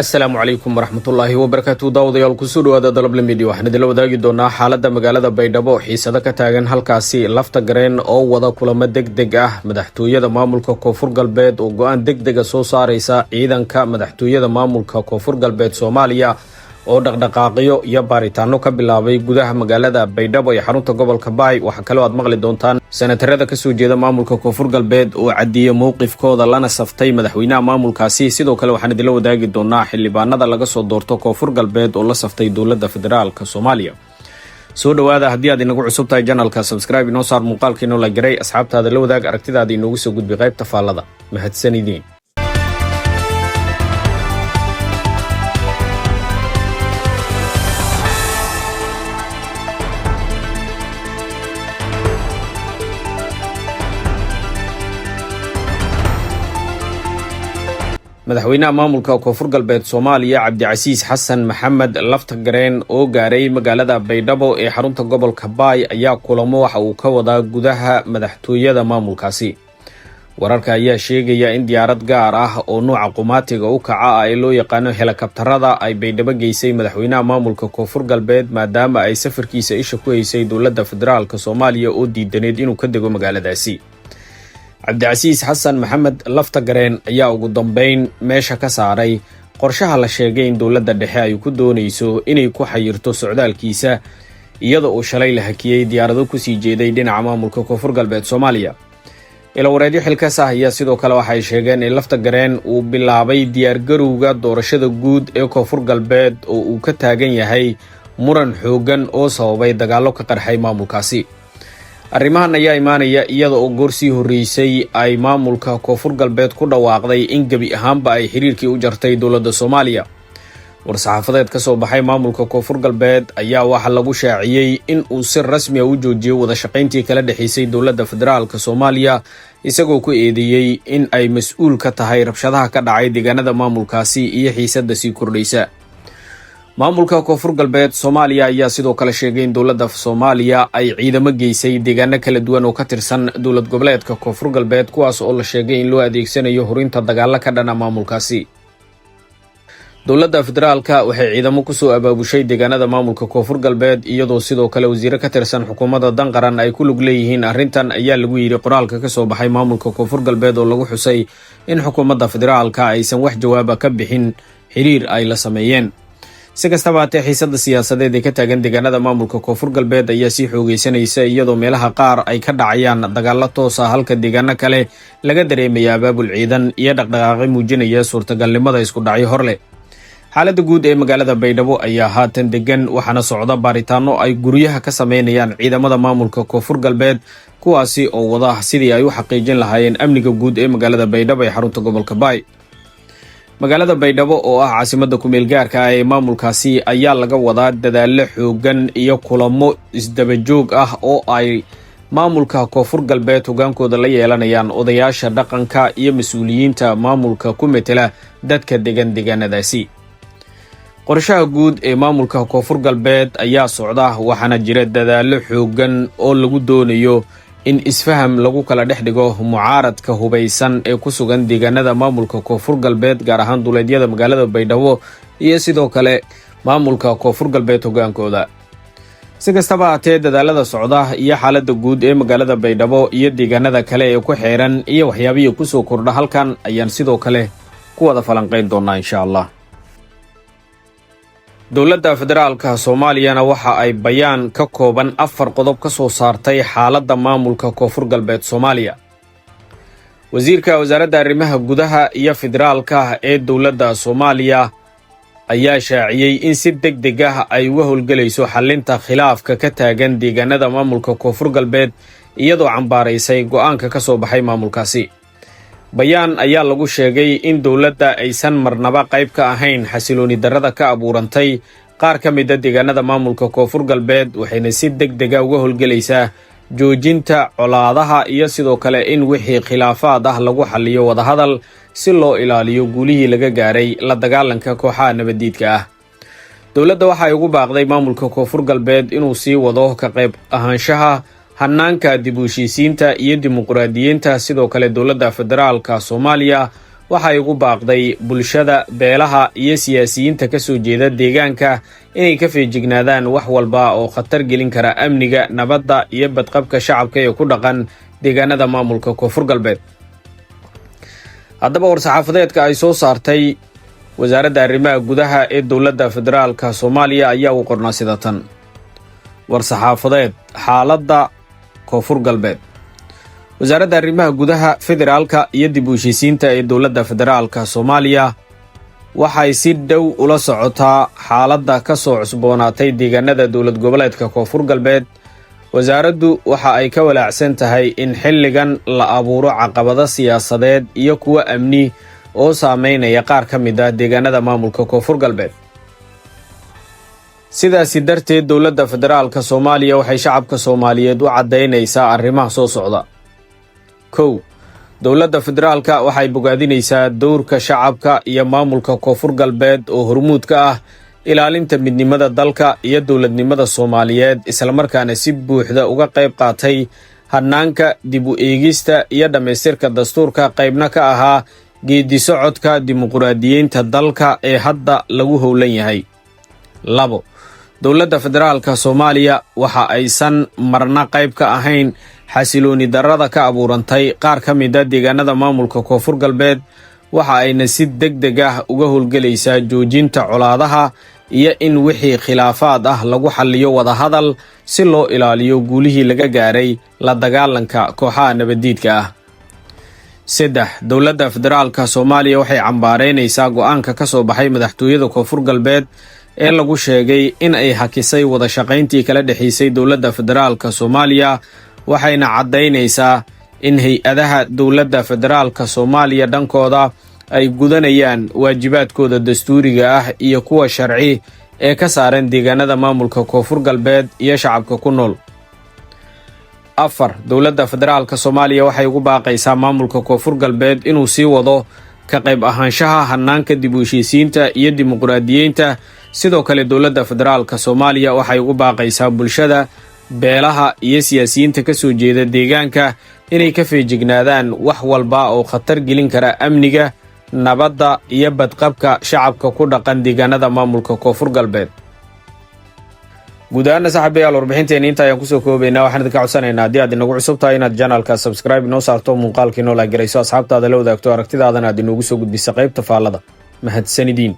السلام عليكم ورحمة الله وبركاته. daawadayaal kusoo dhawaada dalable media waxaan idin la wadaagi doonaa xaaladda magaalada Baydhabo xiisada ka taagan halkaasi lafta gareen oo wada kulamo degdeg ah madaxtooyada maamulka Koonfur Galbeed oo go'aan degdeg ah soo saaraysa ciidanka madaxtooyada maamulka Koonfur Galbeed Soomaaliya oo dhaqdhaqaaqyo iyo baaritaano ka bilaabay gudaha magaalada Baydhabo ee xarunta gobolka Baay. waxa kale oo aad maqli doontaan senatarada ka soo jeeda maamulka Koonfur Galbeed oo cadiyay mowqifkooda lana saftay madaxweynaha maamulkaasi. sidoo kale waxaan idin la wadaagi doonaa xildhibaanada laga soo doorto Koonfur Galbeed oo la saftay dowladda federaalka Soomaaliya. soo dhawaada haddii aad inagu cusub tahay channelka subscribe inoo saar muuqaalkiina la garay asxaabtaada la wadaag aragtidaada inoogu soo gudbi qaybta faallada. mahadsanidin. madaxweynaha maamulka Koonfur Galbeed Soomaaliya Cabdicasiis Xasan Maxamed lafta gareen oo gaaray magaalada Baydhabo ee xarunta gobolka Baay ayaa kulamo waxa uu ka wadaa gudaha madaxtooyada maamulkaasi. wararka ayaa sheegaya in diyaarad gaar ah oo nooca qumaatiga u kaca ay loo yaqaano helikabtarada ay Baydhabo geysay madaxweynaha maamulka Koonfur Galbeed maadaama ay safarkiisa isha ku haysay dowladda federaalka Soomaaliya oo diidaneed inuu ka dego magaaladaasi. cabdicasiis xasan maxamed lafta gareen ayaa ugu dambeyn meesha ka saaray qorshaha la sheegay in dowladda dhexe ay ku doonayso inay ku xayirto socdaalkiisa iyada oo shalay la hakiyay diyaarado ku sii jeeday dhinaca maamulka Koonfur Galbeed Soomaaliya. ilawareedyo xilkaas ah ayaa sidoo kale waxay sheegeen in lafta gareen uu bilaabay diyaargarowga doorashada guud ee Koonfur Galbeed oo uu ka taagan yahay muran xoogan oo sababay dagaallo ka qarxay maamulkaasi. arrimahan ayaa imaanaya iyada oo goorsii horeysay ay maamulka Koonfur Galbeed ku dhawaaqday in gabi ahaanba ay xiriirkii u jartay dowladda Soomaaliya. war-saxaafadeed ka soo baxay maamulka Koonfur Galbeed ayaa waxa lagu shaaciyay in uu si rasmi ah u joojiyo wada shaqayntii kala dhaxaysay dowladda federaalka Soomaaliya isagoo ku eedeeyay in ay mas'uul ka tahay rabshadaha ka dhacay deegaanada maamulkaasi iyo xiisadda sii kordhaysa. maamulka Koonfur Galbeed Soomaaliya ayaa sidoo kale sheegay in dowladda Soomaaliya ay ciidamo geysay deegaano kala duwan oo ka tirsan dowlad goboleedka Koonfur Galbeed kuwaas oo la sheegay in loo adeegsanayo horinta dagaalo ka dhana maamulkaasi. dowladda federaalka waxay ciidamo ku soo abaabushay deegaanada maamulka Koonfur Galbeed iyadoo sidoo kale wasiiro ka tirsan xukuumadda danqaran ay ku lug leeyihiin arrintan ayaa lagu yiri qoraalka ka soo baxay maamulka Koonfur Galbeed oo lagu xusay in xukuumadda federaalka aysan wax jawaab ka bixin xiriir ay la sameeyeen. si kastaba haatee xiisadda siyaasadeed ee ka taagan deegaanada maamulka Koonfur Galbeed ayaa sii xoogaysanaysa iyadoo meelaha qaar ay ka dhacayaan dagaallo toos ah halka deegaano kale laga dareemaya abaabul ciidan iyo dhaqdhaqaaqyo muujinaya suurtagalnimada isku dhacyo horle. xaaladda guud ee magaalada Baydhabo ayaa haatan degan waxaana socda baaritaano ay guryaha ka sameynayaan ciidamada maamulka Koonfur Galbeed kuwaasi oo wada sidii ay u xaqiijin lahaayeen amniga guud ee magaalada Baydhabo ee xarunta gobolka Baay. magaalada Baydhabo oo ah caasimadda ku meel gaarka ah ee maamulkaasi ayaa laga wadaa dadaallo xoogan iyo kulamo isdaba joog ah oo ay maamulka Koonfur Galbeed hogaankooda la yeelanayaan odayaasha dhaqanka iyo mas'uuliyiinta maamulka ku metela dadka deegaanadaasi. qorshaha guud ee maamulka Koonfur Galbeed ayaa socda waxaana jira dadaallo xoogan oo lagu doonayo in isfaham lagu kala dhex dhigo mucaaradka hubaysan ee ku sugan deegaanada maamulka Koonfur Galbeed gaar ahaan duleedyada magaalada Baydhabo iyo sidoo kale maamulka Koonfur Galbeed hogaankooda. si kastaba haatee dadaalada socda iyo xaaladda guud ee magaalada Baydhabo iyo deegaanada kale ee ku xeeran iyo waxyaabihii ku soo kordha halkan ayaan sidoo kale ku wada falanqayn doonaa insha Allah. dowladda federaalka Soomaaliyana waxa ay bayaan ka kooban 4 qodob ka soo saartay xaaladda maamulka Koonfur Galbeed Soomaaliya. wasiirka wasaaradda arrimaha gudaha iyo federaalka ee dowladda Soomaaliya ayaa shaaciyay in si degdeg ah ay uga howlgalayso xalinta khilaafka ka taagan deegaanada maamulka Koonfur Galbeed iyadoo cambaaraysay go'aanka ka soo baxay maamulkaasi. bayaan ayaa lagu sheegay in dowladda aysan marnaba qayb ka ahayn xasilooni darrada ka abuurantay qaar ka mid ah deegaanada maamulka Koonfur Galbeed waxayna si degdeg ah uga howlgalaysaa joojinta colaadaha iyo sidoo kale in wixii khilaafaad ah lagu xalliyo wadahadal si loo ilaaliyo guulihii laga gaaray la dagaalanka kooxaha nabadiidka ah. dowladda waxay ugu baaqday maamulka Koonfur Galbeed inuu sii wado ka qayb ahaanshaha hanaanka dib u heshiisiinta iyo dimuqraadiyiinta sidoo kale dowladda federaalka Soomaaliya waxay ugu baaqday bulshada beelaha iyo siyaasiyiinta ka soo jeeda deegaanka inay ka feejignaadaan wax walba oo khatar gelin kara amniga, nabadda iyo badqabka shacabka ee ku dhaqan deegaanada maamulka Koonfur Galbeed. haddaba war-saxaafadeedka ay soo saartay wasaaradda arrimaha gudaha ee dowladda federaalka Soomaaliya ayaa u qornaa sida tan: war-saxaafadeed xaaladda Koonfur Galbeed. wasaaradda arrimaha gudaha federaalka iyo dib u heshiisiinta ee dowladda federaalka Soomaaliya waxay si dhow ula socotaa xaaladda ka soo cusboonaatay deegaanada dowlad goboleedka Koonfur Galbeed. wasaaraddu waxa ay ka walaacsan tahay in xilligan la abuuro caqabado siyaasadeed iyo kuwa amni oo saameynaya qaar ka mid ah deegaanada maamulka Koonfur Galbeed. sidaasi darteed dowladda federaalka Soomaaliya waxay shacabka Soomaaliyeed u caddaynaysaa arrimaha soo socda. 1. dowladda federaalka waxay bogaadinaysaa dowrka shacabka iyo maamulka Koonfur Galbeed oo hormuud ka ah ilaalinta midnimada dalka iyo dowladnimada Soomaaliyeed, isla markaana si buuxda uga qayb qaatay hannaanka dib u eegista iyo dhammaystirka dastuurka, qaybna ka ahaa geedi socodka dimuqraadiyiinta dalka ee hadda lagu howlan yahay. 2. dowladda federaalka Soomaaliya waxa aysan marna qayb ka ahayn xasilooni darrada ka abuurantay qaar ka mid ah deegaanada maamulka Koonfur Galbeed, waxa ayna si degdeg ah uga howlgelaysaa joojinta colaadaha iyo in wixii khilaafaad ah lagu xalliyo wadahadal si loo ilaaliyo guulihii laga gaaray la dagaalanka kooxaha nabaddiidka ah. 3. dowladda federaalka Soomaaliya waxay cambaaraynaysaa go'aanka ka soo baxay madaxtooyada Koonfur Galbeed ee lagu sheegay in ay hakisay wada shaqayntii kala dhexaysay dowladda federaalka Soomaaliya, waxayna caddaynaysaa in hay-adaha dowladda federaalka Soomaaliya dhankooda ay gudanayaan waajibaadkooda dastuuriga ah iyo kuwa sharci ee ka saaran deegaanada maamulka Koonfur Galbeed iyo shacabka ku nool. 4. dowladda federaalka Soomaaliya waxay ugu baaqaysaa maamulka Koonfur Galbeed inuu sii wado ka qayb ahaanshaha hannaanka dib u heshiisiinta iyo dimuqraadiyiinta. sidoo kale dowladda federaalka Soomaaliya waxay ugu baaqaysaa bulshada beelaha iyo siyaasiyiinta ka soo jeeda deegaanka inay ka feejignaadaan wax walba oo khatar gelin kara amniga, nabadda iyo badqabka shacabka ku dhaqan deegaanada maamulka Koonfur Galbeed. guud ahaan saaxiibayaal, warbixinteena inta ayaan kusoo koobaynaa. waxaan idinka codsanaynaa haddii aad inagu cusub tahay inaad janaalka subscribe inoo saarto, muuqaalkii noo like garayso, asxaabtaada la wadaagto, aragtidaadana aad inoogu soo gudbisa qaybta faallada. mahadsanidin.